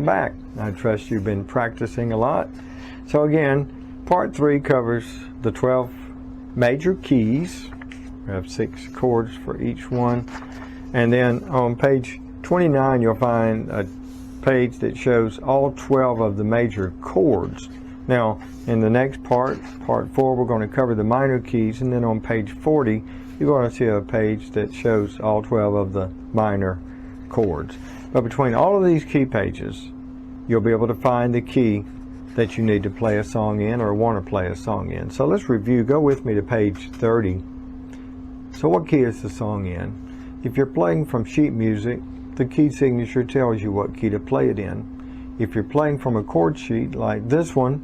back. I trust you've been practicing a lot. So again, part 3 covers the 12 major keys. We have 6 chords for each one. And then on page 29, you'll find a page that shows all 12 of the major chords. Now, in the next part, part 4, we're going to cover the minor keys, and then on page 40, you're going to see a page that shows all 12 of the minor chords. But between all of these key pages, you'll be able to find the key that you need to play a song in or want to play a song in. So let's review. Go with me to page 30. So what key is the song in? If you're playing from sheet music, the key signature tells you what key to play it in. If you're playing from a chord sheet like this one,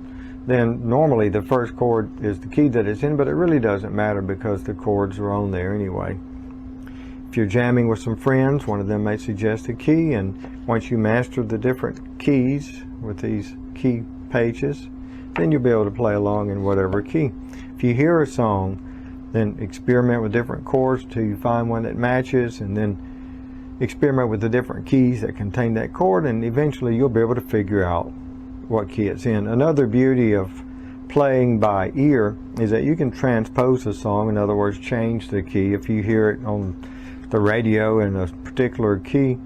then normally the first chord is the key that it's in, but it really doesn't matter because the chords are on there anyway. If you're jamming with some friends, one of them may suggest a key, and once you master the different keys with these key pages, then you'll be able to play along in whatever key. If you hear a song, then experiment with different chords till you find one that matches, and then experiment with the different keys that contain that chord, and eventually you'll be able to figure out what key it's in. Another beauty of playing by ear is that you can transpose a song, in other words, change the key. If you hear it on the radio in a particular key,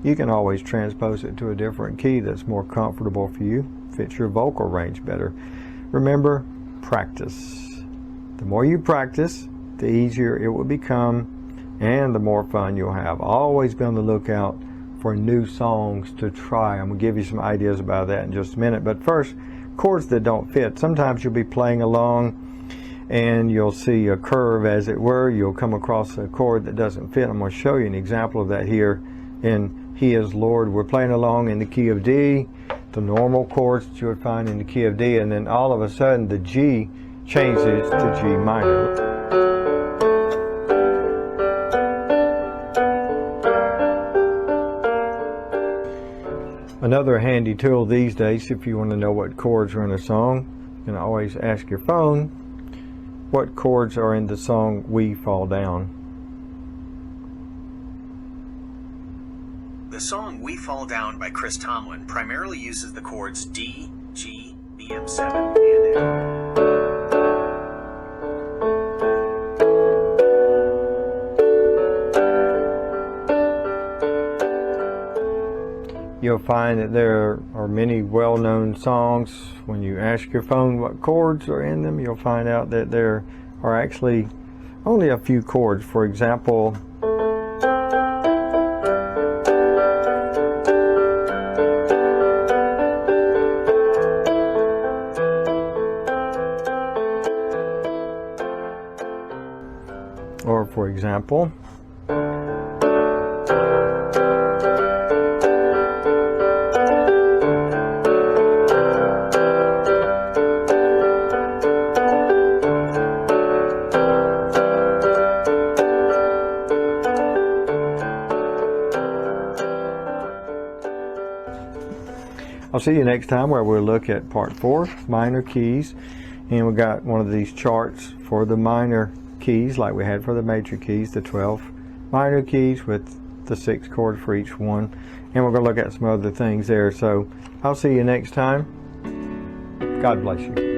you can always transpose it to a different key that's more comfortable for you, fits your vocal range better. Remember, practice. The more you practice, the easier it will become, and the more fun you'll have. Always be on the lookout for new songs to try. I'm going to give you some ideas about that in just a minute. But first, chords that don't fit. Sometimes you'll be playing along and you'll see a curve, as it were. You'll come across a chord that doesn't fit. I'm going to show you an example of that here in He Is Lord. We're playing along in the key of D, the normal chords that you would find in the key of D, and then all of a sudden the G changes to G minor. Another handy tool these days, if you want to know what chords are in a song, you can always ask your phone what chords are in the song We Fall Down. The song We Fall Down by Chris Tomlin primarily uses the chords D, G, BM7, and F. You'll find that there are many well-known songs. When you ask your phone what chords are in them, you'll find out that there are actually only a few chords. For example, I'll see you next time where we'll look at part 4, minor keys. And we got one of these charts for the minor keys like we had for the major keys, the 12 minor keys with the 6 chords for each one. And we're going to look at some other things there. So I'll see you next time. God bless you.